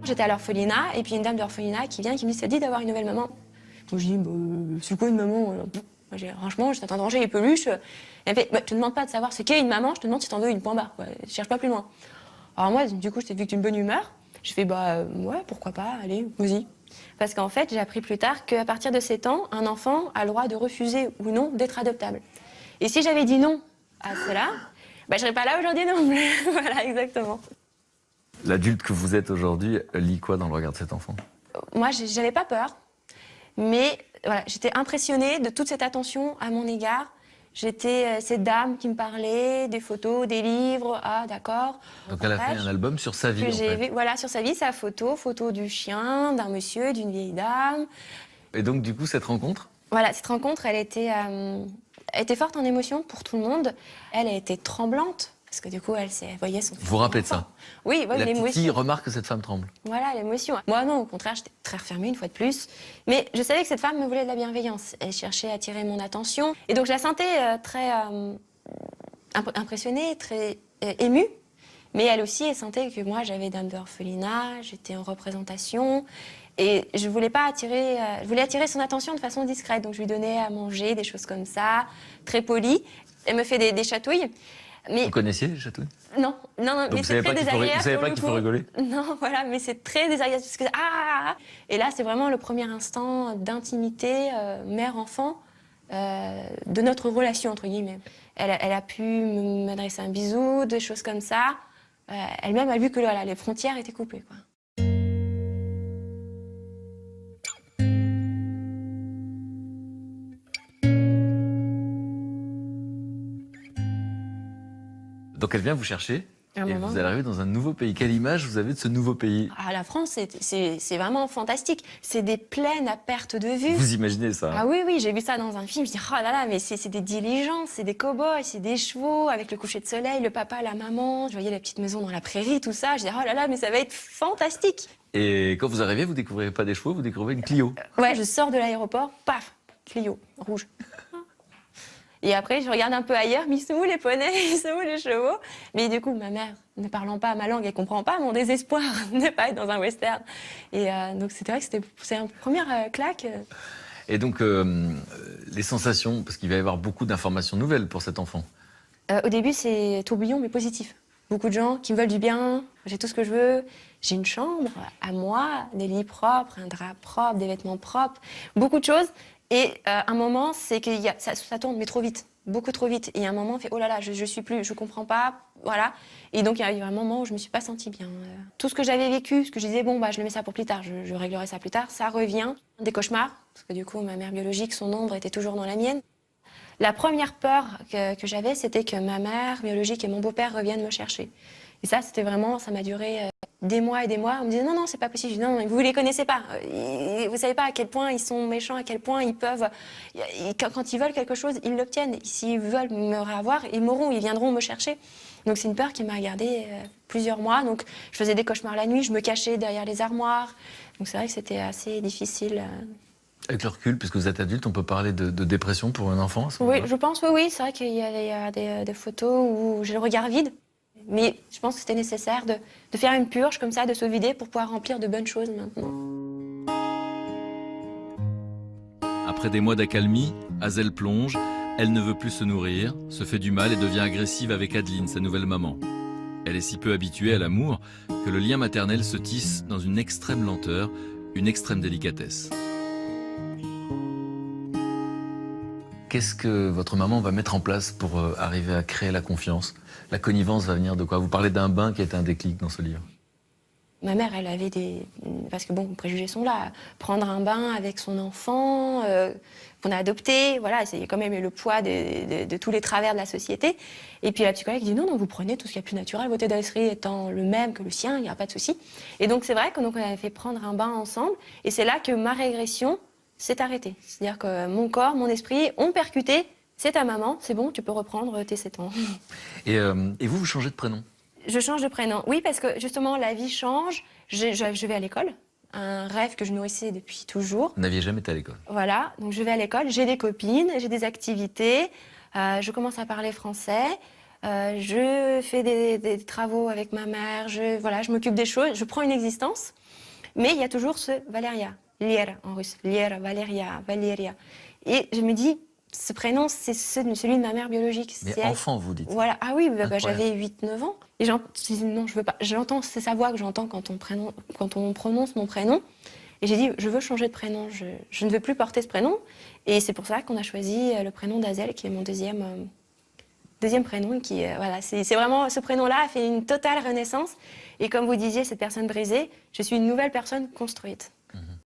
J'étais à l'orphelinat, et puis une dame de l'orphelinat qui vient et qui me dit « Ça te dit d'avoir une nouvelle maman ?» Moi, je dis bah, « C'est quoi une maman ?» Franchement, je t'attends de ranger les peluches. Elle fait bah, « Je te demande pas de savoir ce qu'est une maman, je te demande si t'en veux une, point barre. Je cherche pas plus loin. » Alors moi, du coup, j'étais vu d'une bonne humeur. Je fais bah ouais, pourquoi pas, allez, vas-y. Parce qu'en fait, j'ai appris plus tard qu'à partir de 7 ans, un enfant a le droit de refuser ou non d'être adoptable. Et si j'avais dit non à cela, bah, je serais pas là aujourd'hui non plus. Voilà, exactement. L'adulte que vous êtes aujourd'hui lit quoi dans le regard de cet enfant? Moi, j'avais pas peur, mais voilà, j'étais impressionnée de toute cette attention à mon égard. J'étais cette dame qui me parlait, des photos, des livres, ah d'accord. Donc elle a fait un album sur sa vie, en fait. Voilà, sur sa vie, sa photo du chien, d'un monsieur, d'une vieille dame. Et donc du coup, cette rencontre? Voilà, cette rencontre, elle était forte en émotion pour tout le monde. Elle a été tremblante, parce que du coup, elle voyait son... Vous vous rappelez de ça? Oui, la petite fille remarque que cette femme tremble. Voilà, l'émotion. Moi non, au contraire, j'étais très refermée une fois de plus. Mais je savais que cette femme me voulait de la bienveillance. Elle cherchait à attirer mon attention. Et donc je la sentais très impressionnée, très émue. Mais elle aussi, elle sentait que moi, j'avais dame d'orphelinat, j'étais en représentation. Et je voulais pas attirer... je voulais attirer son attention de façon discrète. Donc je lui donnais à manger, des choses comme ça, très polies. Elle me fait des chatouilles. Mais... Vous connaissiez les chatouilles? Non, mais c'est très désagréable. Vous savez pas qu'il faut rigoler? Non, voilà, mais c'est très désagréable. Parce que, et là, c'est vraiment le premier instant d'intimité, mère-enfant, de notre relation, entre guillemets. Elle a pu m'adresser un bisou, des choses comme ça. Elle-même a vu que voilà, les frontières étaient coupées, quoi. Donc elle vient vous chercher et moment, vous arrivez dans un nouveau pays. Quelle image vous avez de ce nouveau pays? Ah, la France, c'est vraiment fantastique. C'est des plaines à perte de vue. Vous imaginez ça? Ah oui, j'ai vu ça dans un film. Je dis, oh là là, mais c'est des diligences, c'est des cow-boys, c'est des chevaux, avec le coucher de soleil, le papa, la maman. Je voyais la petite maison dans la prairie, tout ça. Je dis, oh là là, mais ça va être fantastique. Et quand vous arrivez, vous découvrez pas des chevaux, vous découvrez une Clio. Ouais, je sors de l'aéroport, paf, Clio, rouge. Et après, je regarde un peu ailleurs, mais ils sont où les poneys, ils sont où les chevaux? Mais du coup, ma mère, ne parlant pas ma langue, elle comprend pas mon désespoir de ne pas être dans un western. Et donc, c'est vrai que c'est une première claque. Et donc, les sensations, parce qu'il va y avoir beaucoup d'informations nouvelles pour cet enfant. Au début, c'est tourbillon, mais positif. Beaucoup de gens qui me veulent du bien, j'ai tout ce que je veux. J'ai une chambre à moi, des lits propres, un drap propre, des vêtements propres, beaucoup de choses. Et un moment, c'est que ça tourne, mais trop vite, beaucoup trop vite. Et un moment, on fait oh là là, je suis plus, je comprends pas, voilà. Et donc il y a eu un moment où je me suis pas sentie bien. Tout ce que j'avais vécu, ce que je disais bon bah je le mets ça pour plus tard, je réglerai ça plus tard, ça revient. Des cauchemars, parce que du coup ma mère biologique, son ombre était toujours dans la mienne. La première peur que j'avais, c'était que ma mère biologique et mon beau-père reviennent me chercher. Et ça, c'était vraiment, ça m'a duré des mois et des mois. On me disait non, c'est pas possible. Je dis, non, vous les connaissez pas. Vous savez pas à quel point ils sont méchants, à quel point ils peuvent. Quand ils veulent quelque chose, ils l'obtiennent. S'ils veulent me revoir, ils m'auront, ils viendront me chercher. Donc c'est une peur qui m'a gardée plusieurs mois. Donc je faisais des cauchemars la nuit, je me cachais derrière les armoires. Donc c'est vrai que c'était assez difficile. Avec le recul, puisque vous êtes adulte, on peut parler de dépression pour un enfant à ce moment-là? Oui, je pense, oui. C'est vrai qu'il y a des photos où j'ai le regard vide. Mais je pense que c'était nécessaire de faire une purge comme ça, de se vider pour pouvoir remplir de bonnes choses maintenant. Après des mois d'accalmie, Hazel plonge. Elle ne veut plus se nourrir, se fait du mal et devient agressive avec Adeline, sa nouvelle maman. Elle est si peu habituée à l'amour que le lien maternel se tisse dans une extrême lenteur, une extrême délicatesse. Qu'est-ce que votre maman va mettre en place pour arriver à créer la confiance? La connivence va venir de quoi? Vous parlez d'un bain qui est un déclic dans ce livre. Ma mère, elle avait parce que bon, les préjugés sont là. Prendre un bain avec son enfant, qu'on a adopté, voilà, c'est quand même le poids de tous les travers de la société. Et puis la psychologue dit non, vous prenez tout ce qui est plus naturel, votre état d'esprit étant le même que le sien, il n'y a pas de souci. Et donc c'est vrai qu'on a fait prendre un bain ensemble, et c'est là que ma régression s'est arrêtée. C'est-à-dire que mon corps, mon esprit ont percuté. C'est ta maman, c'est bon, tu peux reprendre tes 7 ans. Et vous changez de prénom? Je change de prénom, oui, parce que justement la vie change. Je vais à l'école, un rêve que je nourrissais depuis toujours. Vous n'aviez jamais été à l'école? Voilà, donc je vais à l'école, j'ai des copines, j'ai des activités, je commence à parler français. Je fais des travaux avec ma mère, je m'occupe des choses, je prends une existence. Mais il y a toujours ce Valeria, Lera en russe, Lera, Valeria, Valeria. Et je me dis, ce prénom, c'est celui de ma mère biologique. Mais enfant, vous dites. Voilà. Ah oui, Incroyable. j'avais 8-9 ans. Et je dis, non, je veux pas. J'entends, c'est sa voix que j'entends quand on prononce mon prénom. Et j'ai dit, je veux changer de prénom, je ne veux plus porter ce prénom. Et c'est pour ça qu'on a choisi le prénom d'Azel, qui est mon deuxième prénom. Et qui, voilà, c'est vraiment, ce prénom-là a fait une totale renaissance. Et comme vous disiez, cette personne brisée, je suis une nouvelle personne construite.